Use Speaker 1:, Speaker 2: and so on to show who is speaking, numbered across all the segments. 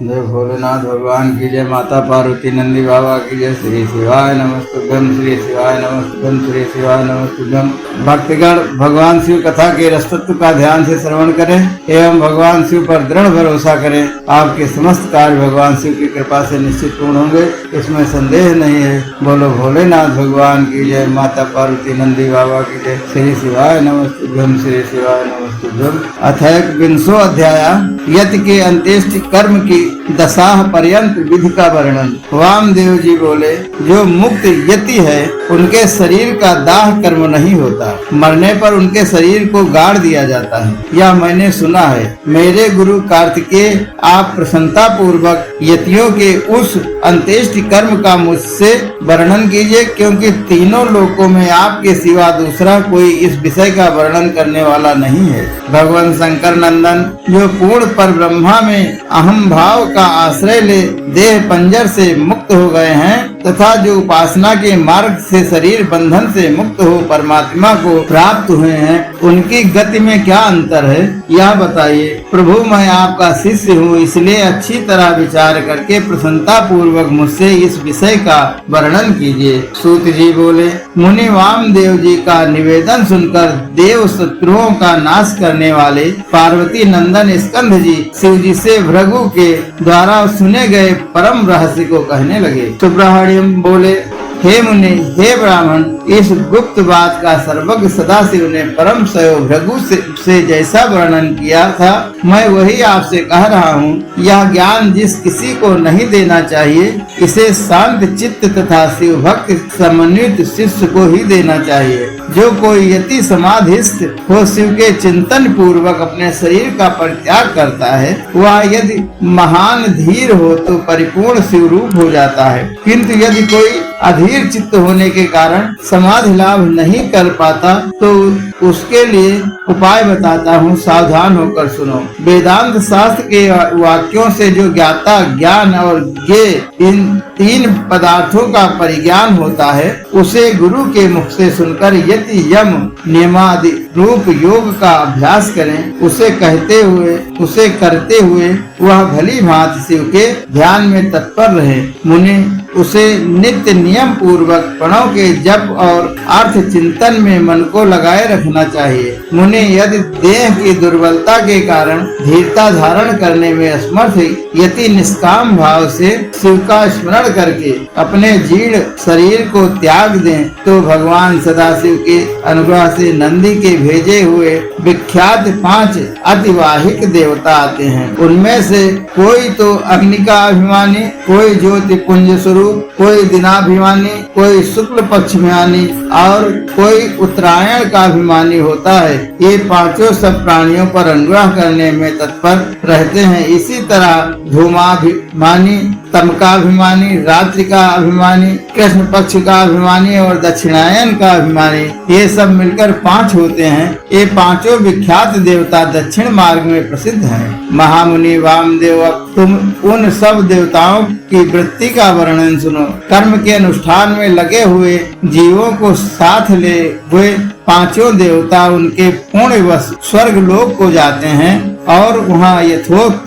Speaker 1: जय भोलेनाथ भगवान की जय, माता पार्वती नंदी बाबा की जय। श्री शिवाय नमस्तुभ्यम, श्री शिवाय नमस्तुभ्यम, श्री शिवाय नमस्तुभ्यम। भक्तगण भगवान शिव कथा के रसतत्व का ध्यान से श्रवण करें एवं भगवान शिव पर दृढ़ भरोसा करें। आपके समस्त कार्य भगवान शिव की कृपा से निश्चित पूर्ण होंगे, इसमें संदेह नहीं है। बोलो भोलेनाथ भगवान की जय, माता पार्वती नंदी बाबा की जय। श्री शिवाय नमस्तुभ्यम, श्री शिवाय नमस्तुभ्यम। अथ विंशो अध्याय यति के अंत्येष्टि कर्म की दशाह पर्यंत विधि का वर्णन। वामदेव जी बोले, जो मुक्त यति है उनके शरीर का दाह कर्म नहीं होता, मरने पर उनके शरीर को गाड़ दिया जाता है। यह मैंने सुना है। मेरे गुरु कार्तिकेय, आप प्रसन्नता पूर्वक यतियों के उस अंत्येष्टि कर्म का मुझसे वर्णन कीजिए, क्योंकि तीनों लोकों में आपके सिवा दूसरा कोई इस विषय का वर्णन करने वाला नहीं है। भगवान शंकर नंदन, जो पूर्ण पर ब्रह्मा में अहम भाव का आश्रय ले देह पंजर से मुक्त हो गए हैं तथा जो उपासना के मार्ग से शरीर बंधन से मुक्त हो परमात्मा को प्राप्त हुए हैं, उनकी गति में क्या अंतर है यह बताइए। प्रभु, मैं आपका शिष्य हूँ, इसलिए अच्छी तरह विचार करके प्रसन्नता पूर्वक मुझसे इस विषय का वर्णन कीजिए। सूत जी बोले, मुनि वामदेव जी का निवेदन सुनकर देव शत्रुओं का नाश करने वाले पार्वती नंदन स्कंद जी शिव जी से भृगु के द्वारा सुने गए परम रहस्य को कहने लगे। सुब्रह्मण्यम बोले, हे मुनि, हे ब्राह्मण, इस गुप्त बात का सर्वज्ञ सदाशिव ने परम सयो भृगु से जैसा वर्णन किया था, मैं वही आपसे कह रहा हूँ। यह ज्ञान जिस किसी को नहीं देना चाहिए, इसे शांत चित्त तथा शिव भक्त समन्वित शिष्य को ही देना चाहिए। जो कोई यति समाधिस्थ हो शिव के चिंतन पूर्वक अपने शरीर का परित्याग करता है, वह यदि महान धीर हो तो परिपूर्ण शिव रूप हो जाता है। किंतु यदि कोई अधीर चित्त होने के कारण समाधि लाभ नहीं कर पाता तो उसके लिए उपाय बताता हूँ, सावधान होकर सुनो। वेदांत शास्त्र के वाक्यों से जो ज्ञाता ज्ञान और ज्ञेय इन तीन पदार्थों का परिज्ञान होता है, उसे गुरु के मुख से सुनकर यति यम नियमादि रूप योग का अभ्यास करें। उसे करते हुए वह भली भांति शिव के ध्यान में तत्पर रहे। मुनि, उसे नित्य नियम पूर्वक प्रणव के जप और अर्थ चिंतन में मन को लगाए रखना चाहिए। मुनि, यदि देह की दुर्बलता के कारण धीरता धारण करने में असमर्थ यति निष्काम भाव से शिव का स्मरण करके अपने जीर्ण शरीर को त्याग दें, तो भगवान सदाशिव के अनुग्रह से नंदी के भेजे हुए विख्यात 5 अतिवाहिक देवता आते हैं। उनमें से कोई तो अग्नि का अभिमानी, कोई ज्योति पुंज स्वरूप, कोई दिनाभिमानी, कोई शुक्ल पक्षभिमानी और कोई उत्तरायण का अभिमानी होता है। ये पांचों सब प्राणियों पर अनुग्रह करने में तत्पर रहते हैं। इसी तरह धूमाभिमानी, तमकाभिमानी, रात्रि का अभिमानी, कृष्ण पक्ष का अभिमानी और दक्षिणायन का अभिमानी, ये सब मिलकर 5 होते हैं। ये पांचों विख्यात देवता दक्षिण मार्ग में प्रसिद्ध हैं। महामुनि वामदेव, तुम उन सब देवताओं की वृत्ति का वर्णन सुनो। कर्म के अनुष्ठान में लगे हुए जीवों को साथ ले हुए पांचों देवता उनके पूर्ण वश स्वर्ग लोक को जाते हैं और वहाँ यथोक्त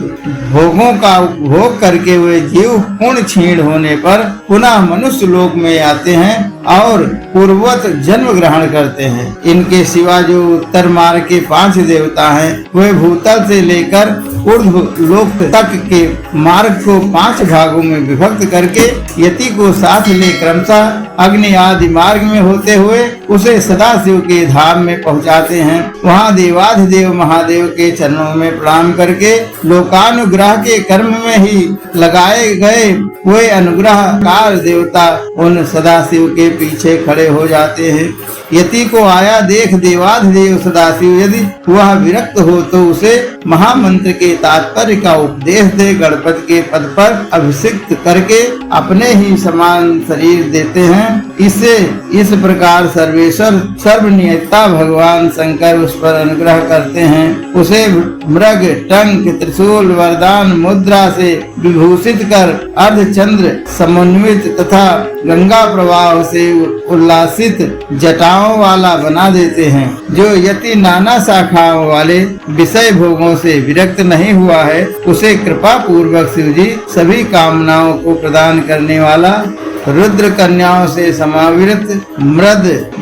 Speaker 1: भोगों का उपभोग करके हुए जीव पूर्ण क्षीण होने पर पुनः मनुष्य लोक में आते हैं और पूर्ववत जन्म ग्रहण करते हैं। इनके सिवा जो उत्तर मार्ग के 5 देवता हैं, वे भूतल से लेकर ऊर्ध्व लोक तक के मार्ग को 5 भागों में विभक्त करके यति को साथ ले क्रमशः अग्नि आदि मार्ग में होते हुए उसे सदाशिव के धाम में पहुंचाते हैं। वहां देवाधिदेव महादेव के चरणों में प्रणाम करके लोकानुग्रह के कर्म में ही लगाए गए वे अनुग्रहकार देवता उन सदाशिव के पीछे खड़े हो जाते हैं। यति को आया देख देवाधिदेव सदाशिव यदि वह विरक्त हो तो उसे महामंत्र के तात्पर्य का उपदेश दे गणपति के पद पर अभिषिक्त करके अपने ही समान शरीर देते हैं। इस प्रकार सर्वेश्वर सर्वनियता भगवान शंकर उस पर अनुग्रह करते हैं। उसे मृग, टंक, त्रिशूल, वरदान मुद्रा से विभूषित कर अर्धचंद्र समन्वित तथा गंगा प्रवाह से उल्लासित जटाओं शाखाओं वाला बना देते हैं। जो यति नाना शाखाओं वाले विषय भोगों से विरक्त नहीं हुआ है, उसे कृपा पूर्वक शिव जी सभी कामनाओं को प्रदान करने वाला, रुद्र कन्याओं से समावृत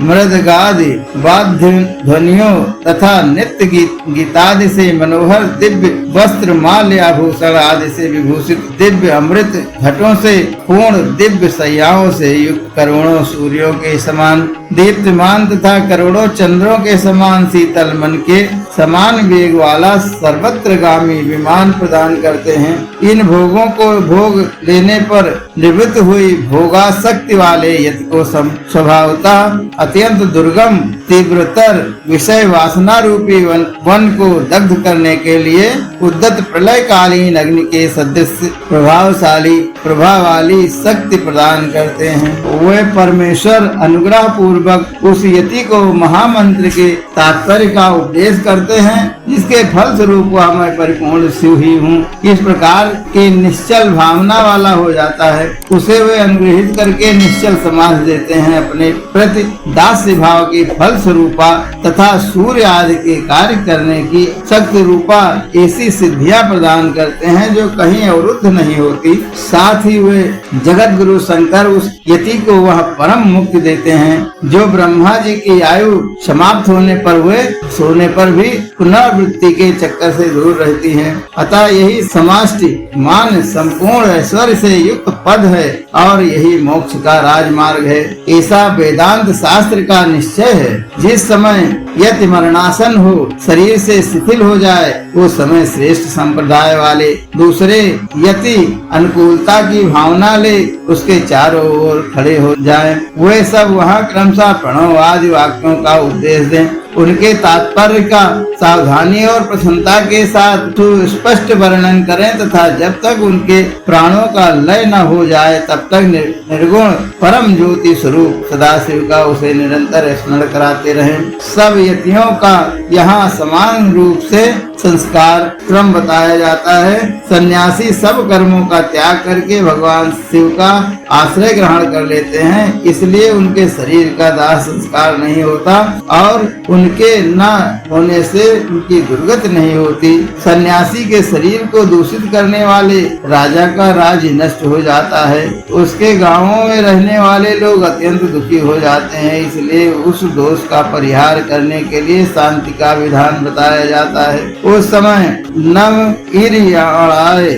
Speaker 1: मृदगादि वाद्य ध्वनियों तथा नित्य गीतादि से मनोहर दिव्य वस्त्र माल्य आभूषण आदि से विभूषित दिव्य अमृत घटों से पूर्ण दिव्य सैयाओं से युक्त करोड़ों सूर्यों के समान दीप्तमान तथा करोड़ों चंद्रों के समान शीतल मन के समान वेग वाला सर्वत्रगामी विमान प्रदान करते हैं। इन भोगों को भोग लेने पर निवृत्त हुई भोगासक्ति वाले यति को स्वभावतः अत्यंत दुर्गम तीव्रतर विषय वासना रूपी वन को दग्ध करने के लिए उद्दत प्रलयकालीन अग्नि के सदृश प्रभावशाली प्रभा वाली शक्ति प्रदान करते हैं। वे परमेश्वर अनुग्रह पूर्वक उस यति को महामंत्र के तात्पर्य का उपदेश करते हैं, जिसके फल स्वरूप वह मैं परिपूर्ण शिव ही हूँ इस प्रकार की निश्चल भावना वाला हो जाता है। उसे वे अनुग्रहित करके निश्चल समाज देते हैं। अपने प्रति दास्य भाव की फल स्वरूपा तथा सूर्य आदि के कार्य करने की शक्ति रूपा ऐसी सिद्धियां प्रदान करते हैं जो कहीं अवरुद्ध नहीं होती। साथ ही वे जगत गुरु शंकर उस यति को वह परम मुक्ति देते हैं जो ब्रह्मा जी की आयु समाप्त होने पर वे सोने पर भी पुनरावृत्ति के चक्कर से दूर रहती है। अतः यही समाष्टि मान संपूर्ण ऐश्वर्य से युक्त पद है और यही मोक्ष का राजमार्ग है, ऐसा वेदांत शास्त्र का निश्चय है। जिस समय यति मरणासन हो शरीर से शिथिल हो जाए, उस समय श्रेष्ठ संप्रदाय वाले दूसरे यति अनुकूलता की भावना ले उसके चारों ओर खड़े हो जाएं। वे सब वहाँ क्रमशः प्रणव आदि वाक्यों का उपदेश दें। उनके तात्पर्य का सावधानी और प्रसन्नता के साथ सुस्पष्ट वर्णन करें तथा जब तक उनके प्राणों का लय न हो जाए तब तक निर्गुण परम ज्योति स्वरूप सदाशिव का उसे निरंतर स्मरण कराते रहें। सब यतियों का यहाँ समान रूप से संस्कार क्रम बताया जाता है। सन्यासी सब कर्मों का त्याग करके भगवान शिव का आश्रय ग्रहण कर लेते हैं, इसलिए उनके शरीर का दाह संस्कार नहीं होता और उनके न होने से उनकी दुर्गति नहीं होती। सन्यासी के शरीर को दूषित करने वाले राजा का राज्य नष्ट हो जाता है। उसके गांवों में रहने वाले लोग अत्यंत दुखी हो जाते हैं, इसलिए उस दोष का परिहार करने के लिए शांति का विधान बताया जाता है। उस समय नम इरियाणाय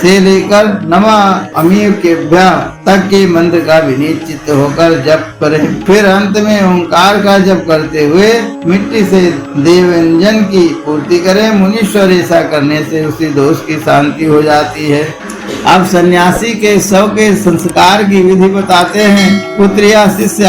Speaker 1: से लेकर नमा अमीकेभ्या तक के मंत्र का विनीत चित्त होकर जप करें। फिर अंत में ओंकार का जप करते हुए मिट्टी से देवव्यंजन की पूर्ति करें। मुनीश्वर ऐसा करने से उसी दोष की शांति हो जाती है। अब सन्यासी के शव के संस्कार की विधि बताते हैं। पुत्र या शिष्य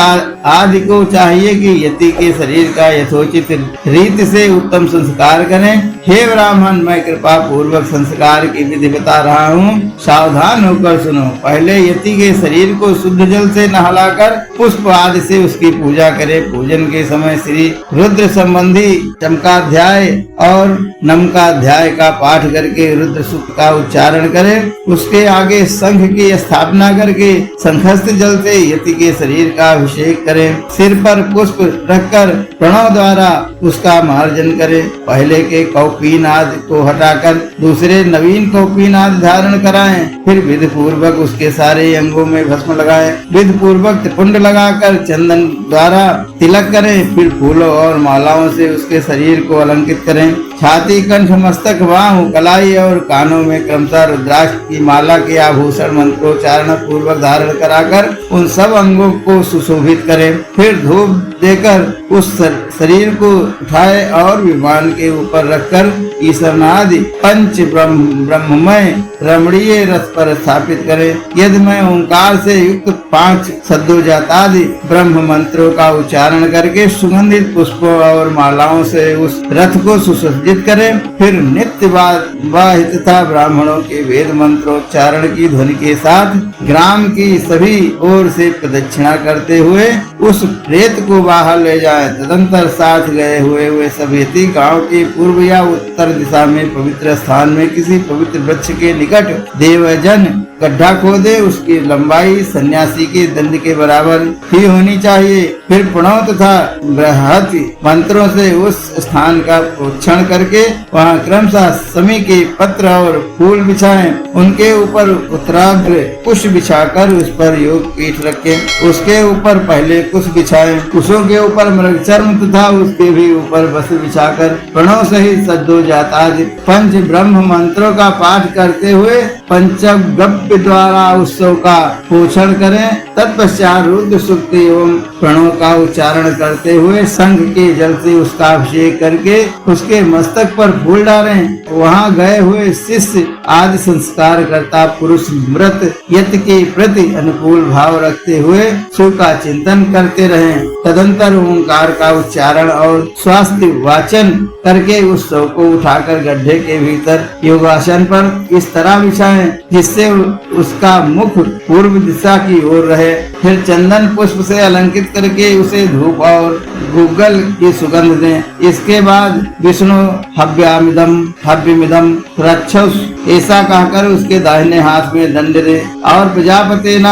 Speaker 1: आदि को चाहिए कि यति के शरीर का यथोचित रीति से उत्तम संस्कार करें। हे ब्राह्मण, मैं कृपा पूर्वक संस्कार की विधि बता रहा हूँ, सावधान होकर सुनो। पहले यति के शरीर को शुद्ध जल से नहलाकर पुष्प आदि से उसकी पूजा करें। पूजन के समय श्री रुद्र संबंधी चमकाध्याय और नमकाध्याय का पाठ करके रुद्र सूक्त का उच्चारण करें। उसके आगे शंख की स्थापना करके शंखस्थ जल से यति के शरीर का अभिषेक करें। सिर पर पुष्प रखकर प्रणव द्वारा उसका मार्जन करें। पहले के कौपीन आदि को हटाकर दूसरे नवीन कौपीन आदि धारण कराएं। फिर विधि पूर्वक उसके सारे अंगों में भस्म लगाएं। विधि पूर्वक त्रिपुंड लगाकर चंदन द्वारा तिलक करें। फिर फूलों और मालाओं से उसके शरीर को अलंकृत करें। छाती, कंठ, मस्तक, बाहु, कलाई और कानों में क्रमशः रुद्राक्ष की माला के आभूषण मंत्रोच्चारण पूर्वक धारण कराकर उन सब अंगों को सुशोभित करें। फिर धूप देकर उस शरीर को उठाए और विमान के ऊपर रखकर ईश्वरनादि पंच ब्रह्ममय रमणीय रथ पर स्थापित करें। यदि मैं ओंकार से युक्त 5 सद्योजातादि ब्रह्म मंत्रों का उच्चारण करके सुगंधित पुष्पों और मालाओं से उस रथ को सुसज्जित करें। फिर नित्य वाहित तथा ब्राह्मणों के वेद मंत्रोच्चारण की ध्वनि के साथ ग्राम की सभी ओर से प्रदक्षिणा करते हुए उस रेत को बाहर ले जाए। तदंतर साथ गए हुए वे सभी यति गांव के पूर्व या उत्तर दिशा में पवित्र स्थान में किसी पवित्र वृक्ष के निकट देवजन गड्ढा खोदे, उसकी लंबाई सन्यासी के दंड के बराबर ही होनी चाहिए। फिर प्रणव तथा बृहत मंत्रों से उस स्थान का प्रोक्षण करके वहाँ क्रमशः समी के पत्र और फूल बिछाएं। उनके ऊपर उत्तराग्र कुश बिछाकर उस पर योग पीठ रखें। उसके ऊपर पहले कुश बिछाएं, कुशों के ऊपर मृगचर्म तथा उसके भी ऊपर बस बिछाकर प्रणव सहित सद्दो जाता पंच ब्रह्म मंत्रों का पाठ करते हुए पंचगव्य द्वारा उत्सव का पोषण करें। तत्पश्चात रुद्र सूक्ति एवं प्रणव का उच्चारण करते हुए संघ के जल से उसका अभिषेक करके उसके मस्तक पर फूल डालें। वहाँ गए हुए शिष्य आदि संस्कार करता पुरुष मृत यज्ञ के प्रति अनुकूल भाव रखते हुए शिव का चिंतन करते रहें। तदंतर ओंकार का उच्चारण और स्वास्थ्य वाचन करके उस शव को उठाकर गड्ढे के भीतर योगासन पर इस तरह बिछाएं जिससे उसका मुख पूर्व दिशा की ओर रहे। फिर चंदन पुष्प से अलंकृत करके उसे धूप और गूगल की सुगंध दें। इसके बाद विष्णु हव्यमिदम रक्षस ऐसा कहकर उसके दाहिने हाथ में दंड दे और प्रजापति न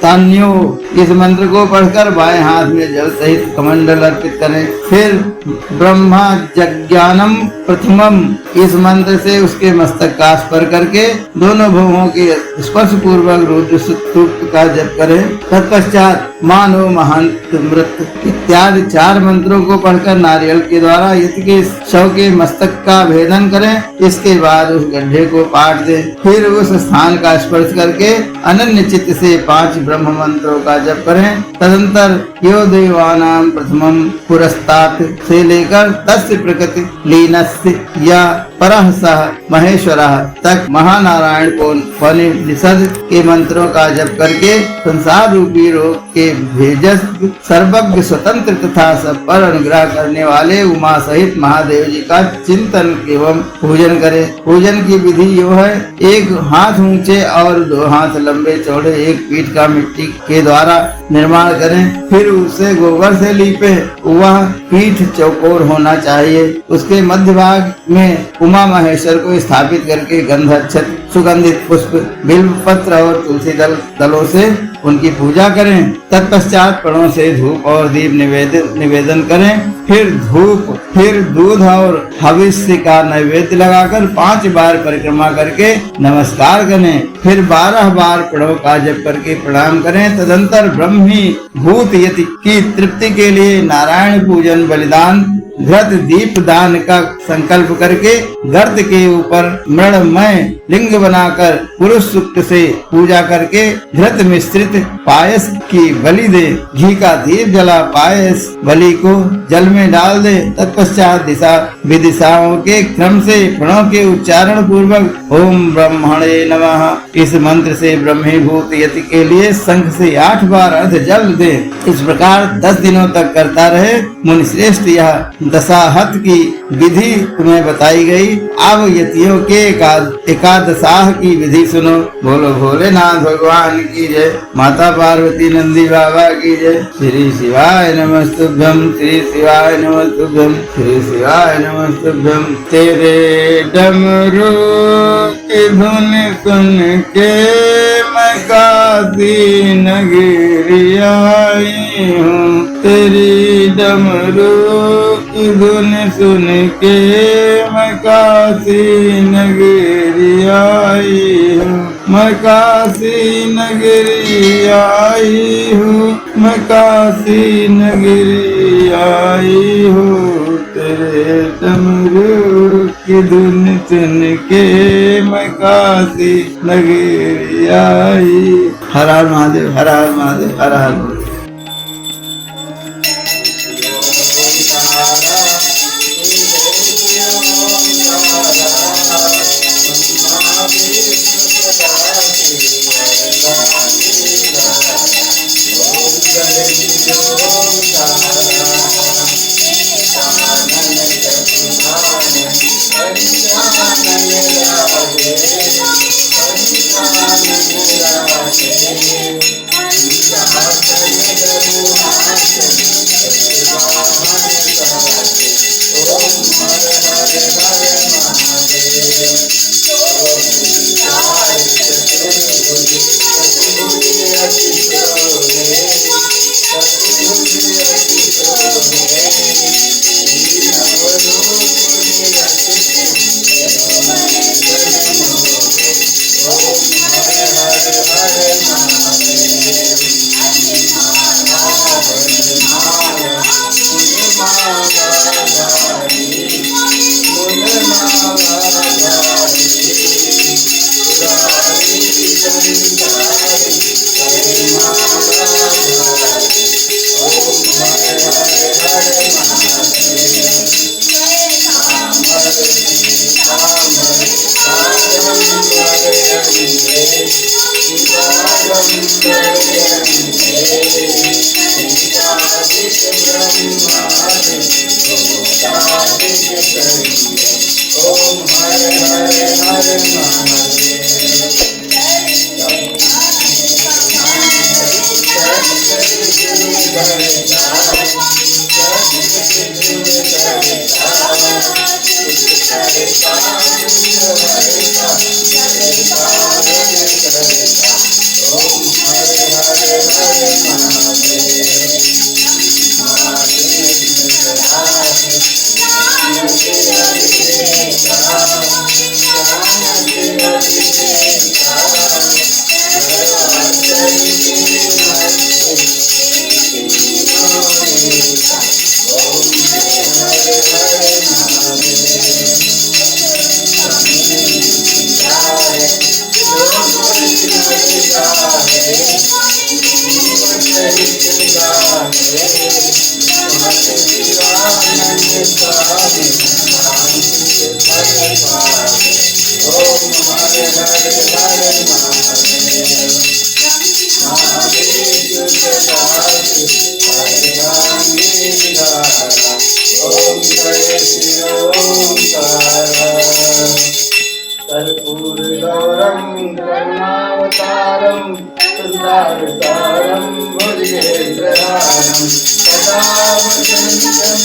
Speaker 1: तान्यो इस मंत्र को पढ़कर बाएं हाथ में जल सहित कमंडल अर्पित करें। फिर ब्रह्मा जज्ञानम प्रथमम इस मंत्र से उसके मस्तक का स्पर्श करके दोनों भुवों के स्पर्श पूर्वक रुद्र सूक्त का जप करें। तत्पश्चात मानो महंत मृत इत्यादि 4 मंत्रों को पढ़कर नारियल के द्वारा यज्ञ के शव के मस्तक का भेदन करें। इसके बाद उस गड्ढे को पाट दें। फिर उस स्थान का स्पर्श करके अनन्य चित्त से 5 ब्रह्म मंत्रों का जप करें। तदंतर यो देवानां प्रथमम पुरस्तात् से लेकर तस्य प्रकृति लीनस्य या परः सह महेश्वरः तक महानारायण को उपनिषद के मंत्रों का जप करके संसार रूपी रोग के भेजस सर्वज्ञ स्वतंत्र तथा सब पर अनुग्रह करने वाले उमा सहित महादेव जी का चिंतन एवं पूजन करें। पूजन की विधि यो है, 1 हाथ ऊंचे और 2 हाथ लंबे चौड़े एक पीठ का मिट्टी के द्वारा निर्माण करें। फिर उसे गोबर से लीपे। वह पीठ चौकोर होना चाहिए। उसके मध्य भाग में उमा महेश्वर को स्थापित करके गंध अक्षत सुगंधित पुष्प बिल्व पत्र और तुलसी दलों से उनकी पूजा करें। तत्पश्चात प्रणव से धूप और दीप निवेदन करें। फिर दूध और हविष्य का नैवेद्य लगाकर 5 बार परिक्रमा करके नमस्कार करें। फिर 12 बार प्रणव का जप करके प्रणाम करें। तदंतर ब्रह्मी भूत यति की तृप्ति के लिए नारायण पूजन बलिदान घृत दीप दान का संकल्प करके गर्त के ऊपर मृणमय लिंग बनाकर पुरुष सूक्त से पूजा करके घृत मिश्रित पायस की बलि दे। घी का दीप जला पायस बलि को जल में डाल दे। तत्पश्चात दिशा विदिशाओं के क्रम से प्रणव के उच्चारण पूर्वक ओम ब्रह्मणे नमः इस मंत्र से ब्रह्मीभूत यति के लिए शंख से 8 बार अर्ध जल दे। इस प्रकार 10 दिनों तक करता रहे। मुनिश्रेष्ठ यह दशाहत की विधि तुम्हें बताई गई। अब यतियों के एकादशाह की विधि सुनो। बोलो भोलेनाथ भगवान की जय। माता पार्वती नंदी बाबा की जय। श्री शिवाय नमस्तुभ्यं, श्री शिवाय नमस्तुभ्यं, श्री शिवाय नमस्तुभ्यं। तेरे डमरू की धुन सुन के मैं काशी नगरी आई हूँ। तेरी डमरू की धुन सुन के मैं काशी नगरी आई हूँ। मैं काशी नगरी आई हूँ। मैं काशी नगरी आई हूँ। तेरे डमरू की धुन सुन के मैं काशी नगरी आई। हर हर महादेव, हर हर महादेव, हर हर महादेव। कर्पूर गौरम करुणावतारम संसारसारम भुजगेन्द्रहारम सदा वसंतम